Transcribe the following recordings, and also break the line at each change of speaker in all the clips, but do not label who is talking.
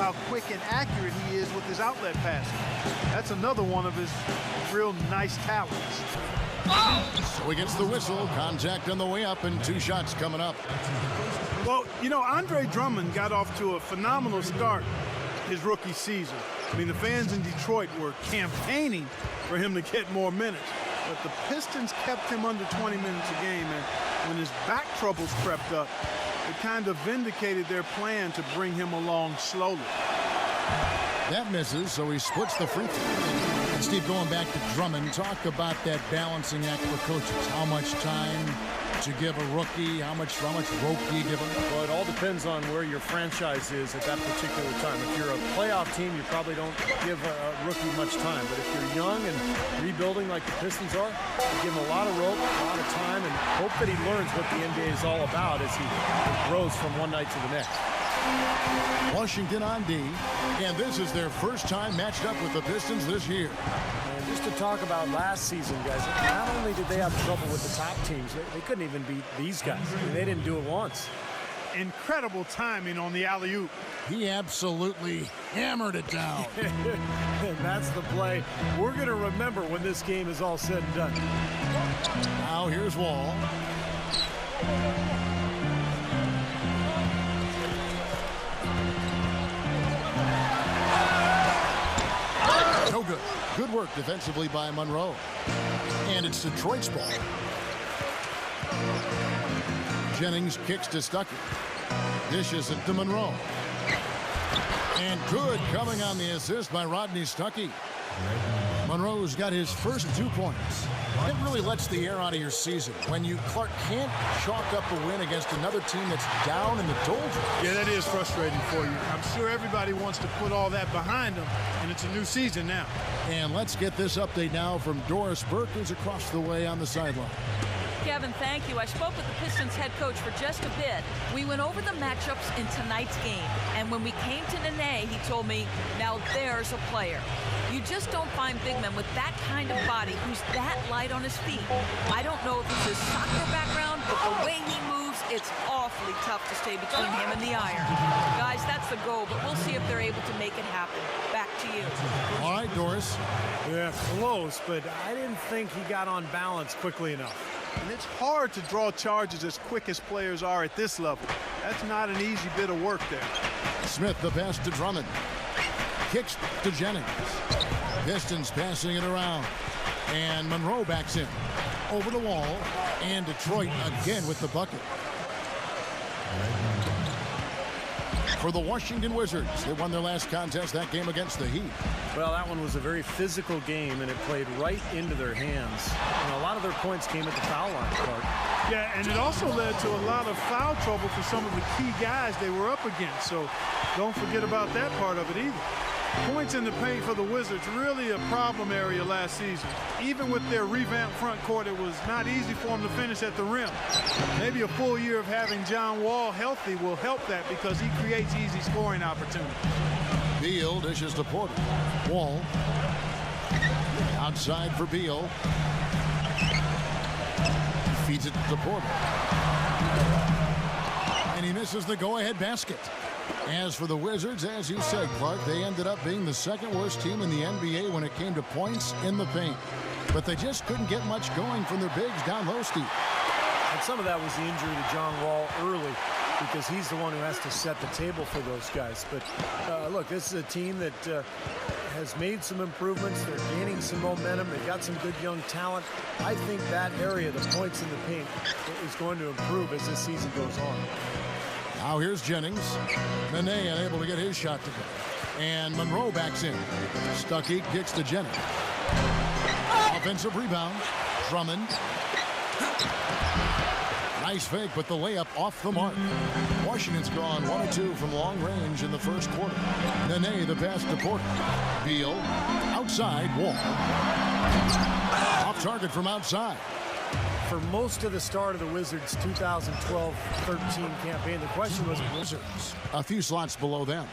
how quick and accurate he is with his outlet passing. That's another one of his real nice talents.
So he gets the whistle, contact on the way up, and 2 shots coming up.
Well, you know, Andre Drummond got off to a phenomenal start his rookie season. I mean, the fans in Detroit were campaigning for him to get more minutes, but the Pistons kept him under 20 minutes a game, and when his back troubles crept up, it kind of vindicated their plan to bring him along slowly.
That misses, so he splits the free throw. And Steve, going back to Drummond, talk about that balancing act for coaches. How much time to give a rookie? How much rope do you give him?
Well, it all depends on where your franchise is at that particular time. If you're a playoff team, you probably don't give a rookie much time. But if you're young and rebuilding like the Pistons are, you give him a lot of rope, a lot of time, and hope that he learns what the NBA is all about as he grows from one night to the next.
Washington on D, and this is their first time matched up with the Pistons this year.
And just to talk about last season, guys, not only did they have trouble with the top teams, they couldn't even beat these guys. I mean, they didn't do it once.
Incredible timing on the alley-oop.
He absolutely hammered it down.
And that's the play we're going to remember when this game is all said and done.
Now here's Wall. No good. Good work defensively by Monroe. And it's Detroit's ball. Jennings kicks to Stuckey. Dishes it to Monroe. And good coming on the assist by Rodney Stuckey. Monroe's got his first 2 points. It really lets the air out of your season when you, Clark, can't chalk up a win against another team that's down in the doldrums.
Yeah, that is frustrating for you. I'm sure everybody wants to put all that behind them, and it's a new season now.
And let's get this update now from Doris Burke, who's across the way on the sideline.
Kevin, thank you. I spoke with the Pistons head coach for just a bit. We went over the matchups in tonight's game, and when we came to Nene, he told me, now there's a player. You just don't find big men with that kind of body who's that light on his feet. I don't know if it's his soccer background, but the way he moves, it's awfully tough to stay between him and the iron. Guys, that's the goal, but we'll see if they're able to make it happen. Back to you.
All right, Doris.
Yeah, close, but I didn't think he got on balance quickly enough.
And it's hard to draw charges as quick as players are at this level. That's not an easy bit of work there.
Smith the pass to Drummond. Kicks to Jennings. Pistons passing it around. And Monroe backs in. Over the wall. And Detroit again with the bucket. For the Washington Wizards, they won their last contest, that game against the Heat.
Well, that one was a very physical game, and it played right into their hands. And a lot of their points came at the foul line, Clark.
Yeah, and it also led to a lot of foul trouble for some of the key guys they were up against. So don't forget about that part of it either. Points in the paint for the Wizards, really a problem area last season. Even with their revamped front court, it was not easy for them to finish at the rim. Maybe a full year of having John Wall healthy will help that because he creates easy scoring opportunities.
Beal dishes to Porter. Wall. Outside for Beal. Feeds it to Porter. And he misses the go-ahead basket. As for the Wizards, as you said, Clark, they ended up being the second worst team in the NBA when it came to points in the paint. But they just couldn't get much going from their bigs down low, Steve.
And some of that was the injury to John Wall early because he's the one who has to set the table for those guys. But look, this is a team that has made some improvements. They're gaining some momentum. They've got some good young talent. I think that area, the points in the paint, is going to improve as this season goes on.
Now here's Jennings. Nene unable to get his shot to go. And Monroe backs in. Stuckey kicks to Jennings. Offensive rebound. Drummond. Nice fake, but the layup off the mark. Washington's gone 1 of 2 from long range in the first quarter. Nene the pass to Porter. Beal. Outside. Wall. Off target from outside.
For most of the start of the Wizards' 2012-13 campaign, the question was
Wizards a few slots below them.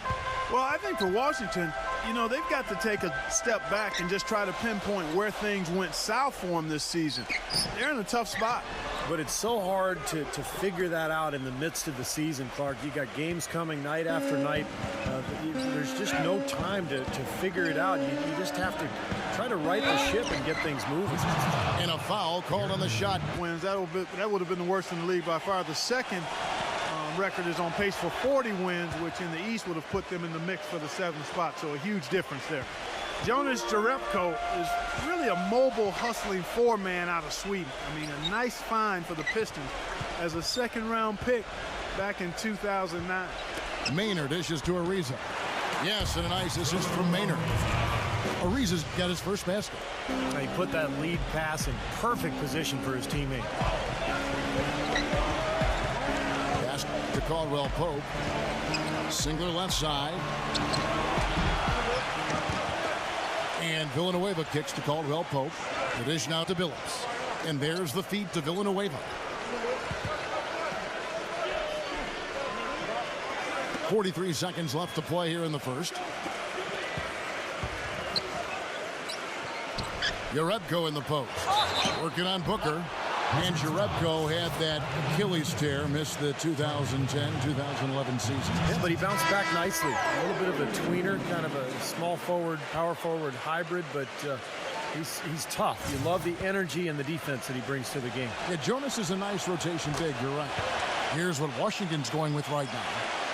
Well, I think for Washington, you know, they've got to take a step back and just try to pinpoint where things went south for them this season. They're in a tough spot.
But it's so hard to figure that out in the midst of the season, Clark. You got games coming night after night. There's just no time to figure it out. You just have to try to right the ship and get things moving.
And a foul called on the shot.
Wins. That would have been the worst in the league by far. The second record is on pace for 40 wins, which in the East would have put them in the mix for the 7th spot. So a huge difference there. Jonas Jerebko is really a mobile, hustling 4-man out of Sweden. I mean, a nice find for the Pistons as a 2nd-round pick back in 2009.
Maynard dishes to Ariza. Yes, and a nice assist from Maynard. Ariza's got his first basket.
He put that lead pass in perfect position for his teammate.
Pass to Caldwell Pope. Singler left side. And Villanueva kicks to Caldwell Pope. The dish now to Billups. And there's the feed to Villanueva. 43 seconds left to play here in the first. Jerebko in the post. Working on Booker. And Jerebko had that Achilles tear, missed the 2010-2011 season.
Yeah, but he bounced back nicely. A little bit of a tweener, kind of a small forward, power forward hybrid, but he's tough. You love the energy and the defense that he brings to the game.
Yeah, Jonas is a nice rotation big, you're right. Here's what Washington's going with right now.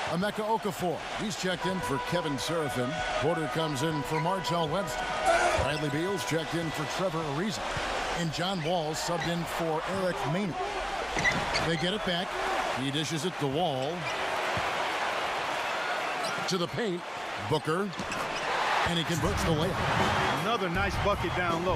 Emeka Okafor. He's checked in for Kevin Serafin. Porter comes in for Martell Webster. Bradley Beal's checked in for Trevor Ariza. And John Wall subbed in for Eric Maynard. They get it back. He dishes it to Wall. To the paint. Booker. And he converts the layup.
Another nice bucket down low.